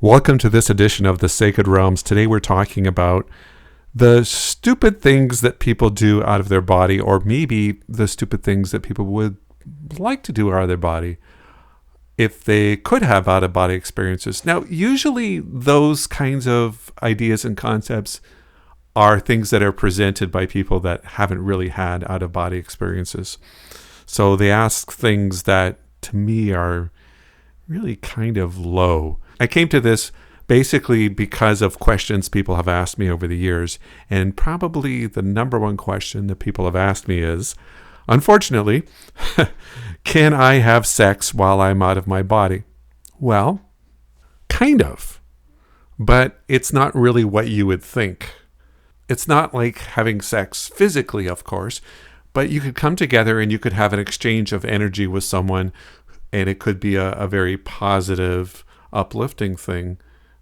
Welcome to this edition of The Sacred Realms. Today we're talking about the stupid things that people do out of their body, or maybe the stupid things that people would like to do out of their body if they could have out-of-body experiences. Now, usually those kinds of ideas and concepts are things that are presented by people that haven't really had out-of-body experiences. So they ask things that, to me, are really kind of low. I came to this basically because of questions people have asked me over the years, and probably the number one question that people have asked me is, unfortunately, can I have sex while I'm out of my body? Well, kind of, but it's not really what you would think. It's not like having sex physically, of course, but you could come together and you could have an exchange of energy with someone, and it could be a very positive, uplifting thing,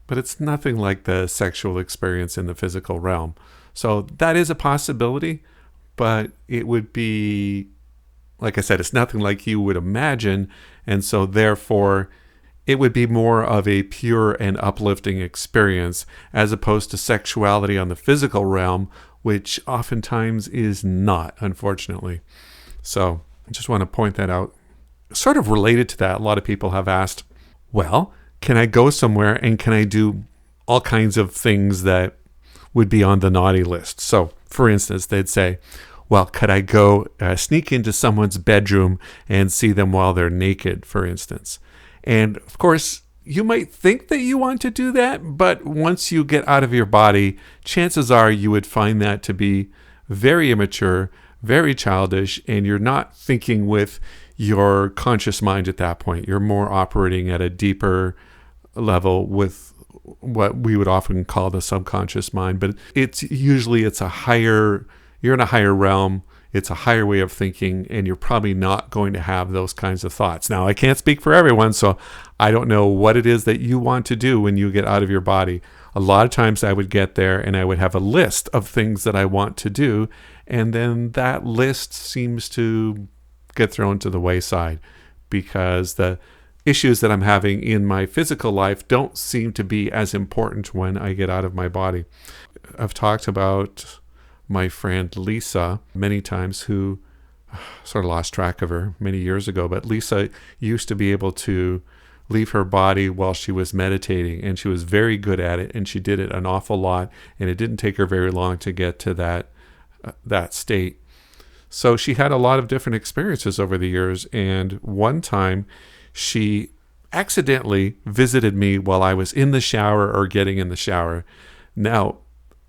but it's nothing like the sexual experience in the physical realm. So that is a possibility, but it would be, like I said, it's nothing like you would imagine, and so therefore it would be more of a pure and uplifting experience as opposed to sexuality on the physical realm, which oftentimes is not, unfortunately. So I just want to point that out. Sort of related to that, a lot of people have asked, well, can I go somewhere and can I do all kinds of things that would be on the naughty list? So, for instance, they'd say, well, could I go sneak into someone's bedroom and see them while they're naked, for instance? And, of course, you might think that you want to do that, but once you get out of your body, chances are you would find that to be very immature, very childish, and you're not thinking with your conscious mind at that point. You're more operating at a deeper level with what we would often call the subconscious mind, but it's a higher, you're in a higher realm, it's a higher way of thinking, and you're probably not going to have those kinds of thoughts. Now, I can't speak for everyone, so I don't know what it is that you want to do when you get out of your body. A lot of times I would get there and I would have a list of things that I want to do, and then that list seems to get thrown to the wayside because the issues that I'm having in my physical life don't seem to be as important when I get out of my body. I've talked about my friend Lisa many times, who sort of lost track of her many years ago, but Lisa used to be able to leave her body while she was meditating, and she was very good at it, and she did it an awful lot, and it didn't take her very long to get to that state. So she had a lot of different experiences over the years, and one time she accidentally visited me while I was in the shower or getting in the shower. Now,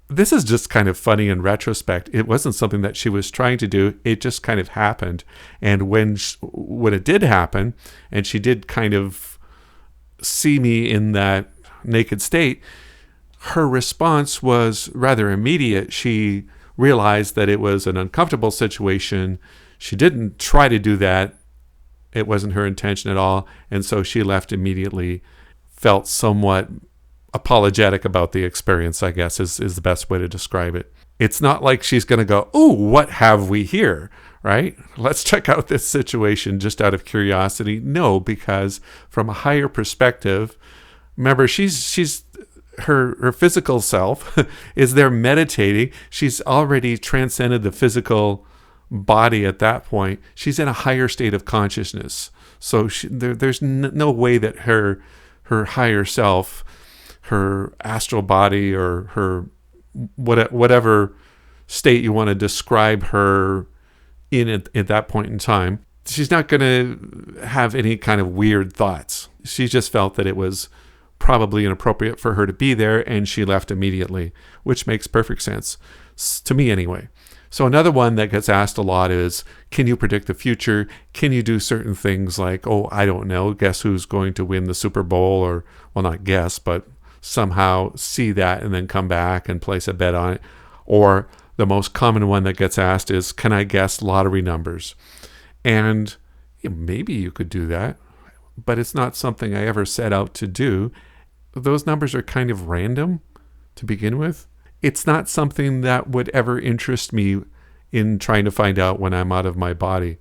this is just kind of funny in retrospect. It wasn't something that she was trying to do. It just kind of happened. And when it did happen, and she did kind of see me in that naked state, her response was rather immediate. She realized that it was an uncomfortable situation. She didn't try to do that. It wasn't her intention at all. And so she left immediately, felt somewhat apologetic about the experience, I guess is the best way to describe it. It's not like she's going to go, "Ooh, what have we here?" Right? Let's check out this situation just out of curiosity. No, because from a higher perspective, remember, she's her physical self is there meditating. She's already transcended the physical body at that point. She's in a higher state of consciousness. So there's no way that her higher self, her astral body, or her whatever state you want to describe her in at that point in time, she's not going to have any kind of weird thoughts. She just felt that it was probably inappropriate for her to be there, and she left immediately, which makes perfect sense to me anyway. So another one that gets asked a lot is, can you predict the future? Can you do certain things like, oh, I don't know, guess who's going to win the Super Bowl? Or, well, not guess, but somehow see that and then come back and place a bet on it. Or the most common one that gets asked is, can I guess lottery numbers? And maybe you could do that, but it's not something I ever set out to do. Those numbers are kind of random to begin with. It's not something that would ever interest me in trying to find out when I'm out of my body.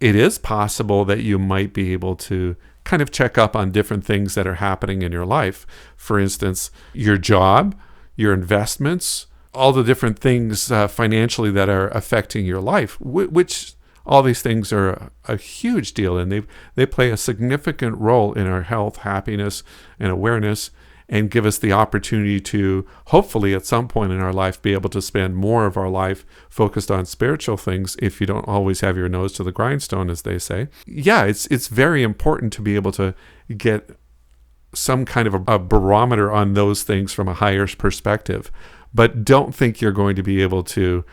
It is possible that you might be able to kind of check up on different things that are happening in your life. For instance, your job, your investments, all the different things financially that are affecting your life, which all these things are a huge deal, and they play a significant role in our health, happiness, and awareness, and give us the opportunity to hopefully at some point in our life be able to spend more of our life focused on spiritual things if you don't always have your nose to the grindstone, as they say. Yeah, it's very important to be able to get some kind of a barometer on those things from a higher perspective. But don't think you're going to be able to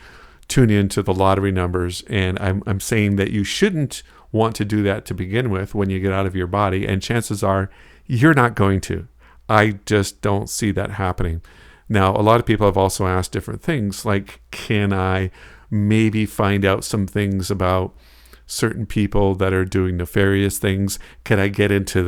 tune into the lottery numbers. And I'm saying that you shouldn't want to do that to begin with when you get out of your body. And chances are you're not going to. I just don't see that happening. Now, a lot of people have also asked different things, like, can I maybe find out some things about certain people that are doing nefarious things? Can I get into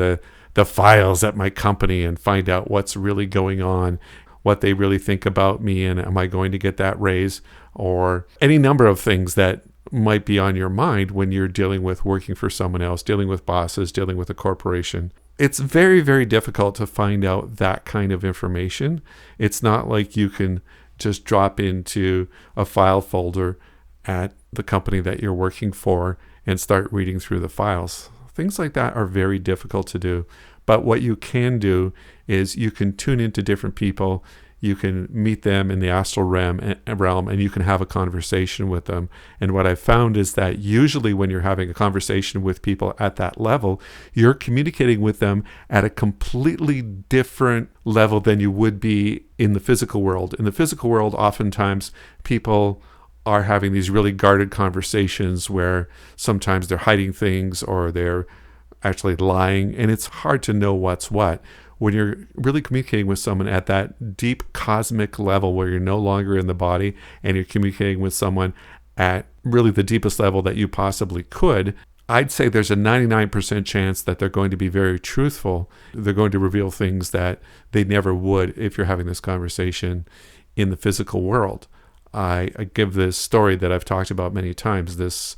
the files at my company and find out what's really going on, what they really think about me, and am I going to get that raise? Or any number of things that might be on your mind when you're dealing with working for someone else, dealing with bosses, dealing with a corporation. It's very, very difficult to find out that kind of information. It's not like you can just drop into a file folder at the company that you're working for and start reading through the files. Things like that are very difficult to do. But what you can do is you can tune into different people. You can meet them in the astral realm, and you can have a conversation with them. And what I've found is that usually when you're having a conversation with people at that level, you're communicating with them at a completely different level than you would be in the physical world. In the physical world, oftentimes people are having these really guarded conversations where sometimes they're hiding things or they're actually lying, and it's hard to know what's what. When you're really communicating with someone at that deep cosmic level where you're no longer in the body and you're communicating with someone at really the deepest level that you possibly could, I'd say there's a 99% chance that they're going to be very truthful. They're going to reveal things that they never would if you're having this conversation in the physical world. I give this story that I've talked about many times. This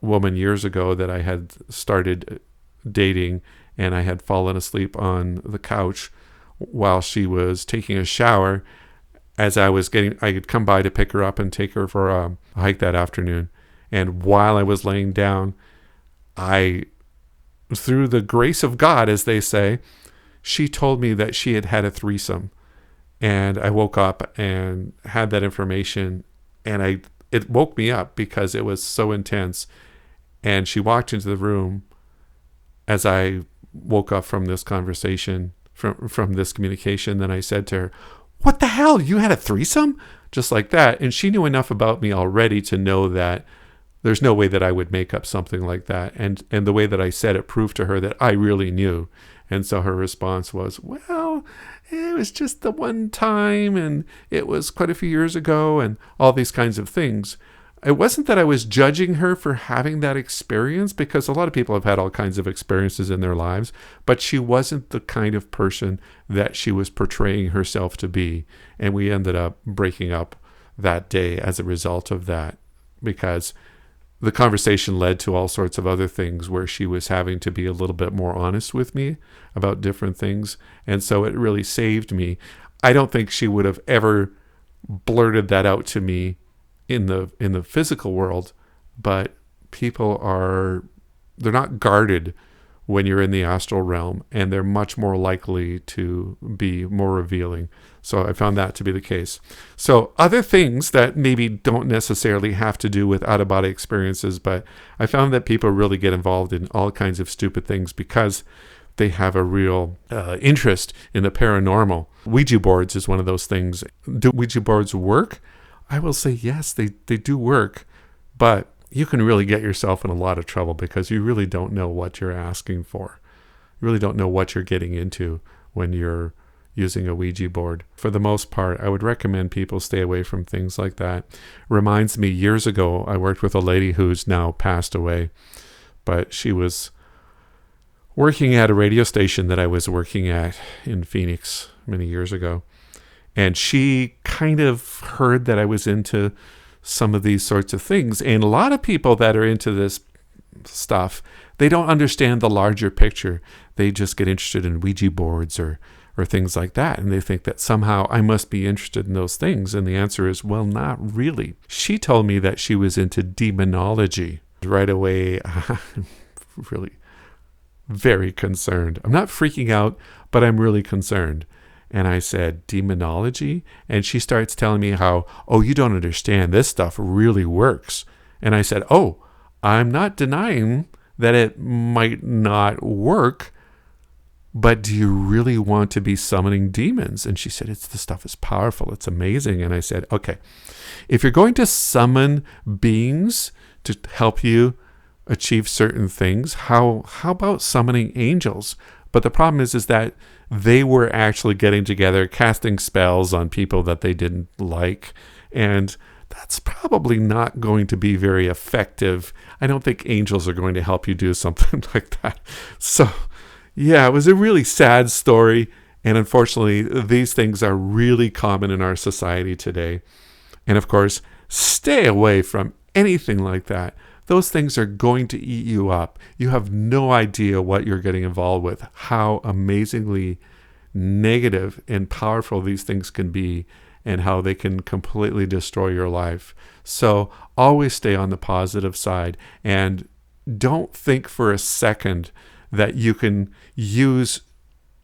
woman years ago that I had started dating, and I had fallen asleep on the couch while she was taking a shower. As I had come by to pick her up and take her for a hike that afternoon. And while I was laying down, through the grace of God, as they say, she told me that she had had a threesome. And I woke up and had that information, and it woke me up because it was so intense. And she walked into the room as I woke up from this conversation, from this communication. Then I said to her, "What the hell? You had a threesome?" Just like that. And she knew enough about me already to know that there's no way that I would make up something like that. And the way that I said it proved to her that I really knew. And so her response was, "Well, it was just the one time, and it was quite a few years ago," and all these kinds of things. It wasn't that I was judging her for having that experience, because a lot of people have had all kinds of experiences in their lives, but she wasn't the kind of person that she was portraying herself to be. And we ended up breaking up that day as a result of that, because the conversation led to all sorts of other things where she was having to be a little bit more honest with me about different things. And so it really saved me. I don't think she would have ever blurted that out to me in the physical world, but they're not guarded when you're in the astral realm, and they're much more likely to be more revealing. So I found that to be the case. So other things that maybe don't necessarily have to do with out-of-body experiences, but I found that people really get involved in all kinds of stupid things because they have a real interest in the paranormal. Ouija boards is one of those things. Do Ouija boards work? I will say yes, they do work, but you can really get yourself in a lot of trouble because you really don't know what you're asking for. You really don't know what you're getting into when you're using a Ouija board. For the most part, I would recommend people stay away from things like that. Reminds me, years ago, I worked with a lady who's now passed away, but she was working at a radio station that I was working at in Phoenix many years ago. And she kind of heard that I was into some of these sorts of things. And a lot of people that are into this stuff, they don't understand the larger picture. They just get interested in Ouija boards or things like that. And they think that somehow I must be interested in those things. And the answer is, well, not really. She told me that she was into demonology. Right away, I'm really very concerned. I'm not freaking out, but I'm really concerned. And I said, demonology? And she starts telling me how, oh, you don't understand. This stuff really works. And I said, oh, I'm not denying that it might not work, but do you really want to be summoning demons? And she said, the stuff is powerful. It's amazing. And I said, okay, if you're going to summon beings to help you achieve certain things, how about summoning angels? But the problem is that they were actually getting together, casting spells on people that they didn't like. And that's probably not going to be very effective. I don't think angels are going to help you do something like that. So, yeah, it was a really sad story. And unfortunately, these things are really common in our society today. And of course, stay away from anything like that. Those things are going to eat you up. You have no idea what you're getting involved with, how amazingly negative and powerful these things can be, and how they can completely destroy your life. So always stay on the positive side, and don't think for a second that you can use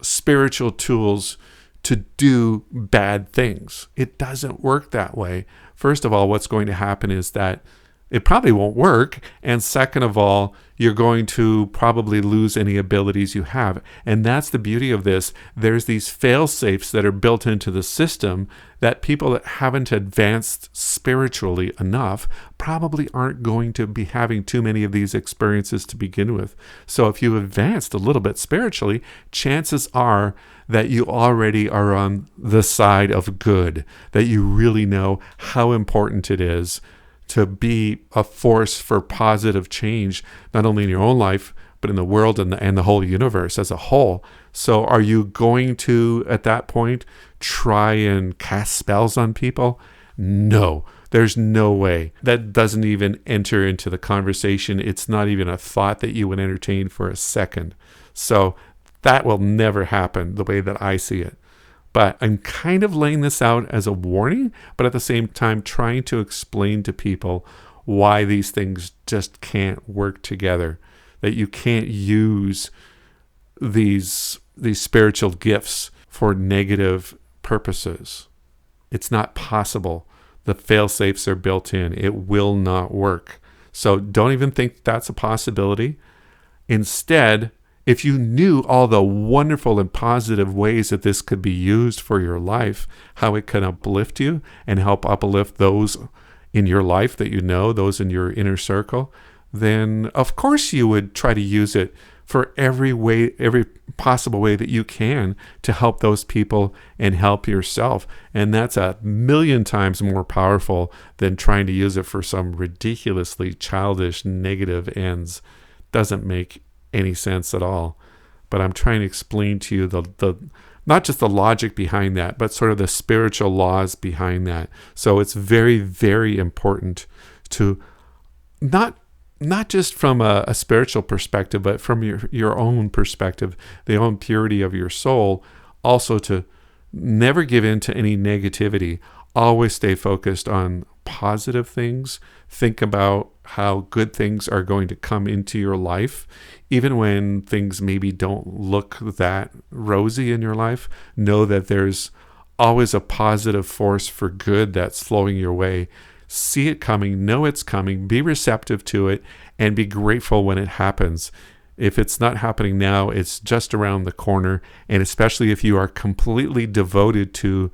spiritual tools to do bad things. It doesn't work that way. First of all, what's going to happen is that it probably won't work. And second of all, you're going to probably lose any abilities you have. And that's the beauty of this. There's these fail-safes that are built into the system that people that haven't advanced spiritually enough probably aren't going to be having too many of these experiences to begin with. So if you advanced a little bit spiritually, chances are that you already are on the side of good, that you really know how important it is to be a force for positive change, not only in your own life, but in the world and the whole universe as a whole. So are you going to, at that point, try and cast spells on people? No, there's no way. That doesn't even enter into the conversation. It's not even a thought that you would entertain for a second. So that will never happen the way that I see it. But I'm kind of laying this out as a warning, but at the same time trying to explain to people why these things just can't work together, that you can't use these spiritual gifts for negative purposes. It's not possible. The fail-safes are built in. It will not work. So don't even think that's a possibility. Instead, if you knew all the wonderful and positive ways that this could be used for your life, how it can uplift you and help uplift those in your life that you know, those in your inner circle, then of course you would try to use it for every possible way that you can to help those people and help yourself. And that's 1,000,000 times more powerful than trying to use it for some ridiculously childish negative ends. Doesn't make any sense at all. But I'm trying to explain to you the not just the logic behind that, but sort of the spiritual laws behind that. So it's very, very important to not just from a spiritual perspective, but from your own perspective, the own purity of your soul, also to never give in to any negativity. Always stay focused on positive things. Think about how good things are going to come into your life. Even when things maybe don't look that rosy in your life, know that there's always a positive force for good that's flowing your way. See it coming, know it's coming, be receptive to it, and be grateful when it happens. If it's not happening now, it's just around the corner. And especially if you are completely devoted to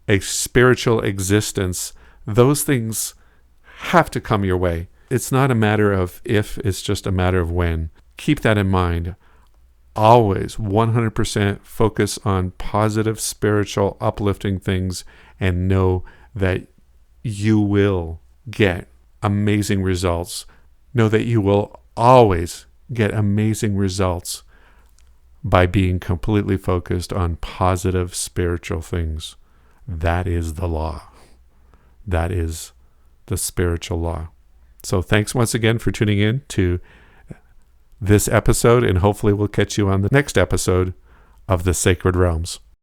a spiritual existence, those things have to come your way. It's not a matter of if, it's just a matter of when. Keep that in mind. Always 100% focus on positive, spiritual, uplifting things, and know that you will get amazing results. Know that you will always get amazing results by being completely focused on positive spiritual things. That is the law. That is the spiritual law. So thanks once again for tuning in to this episode, and hopefully we'll catch you on the next episode of the Sacred Realms.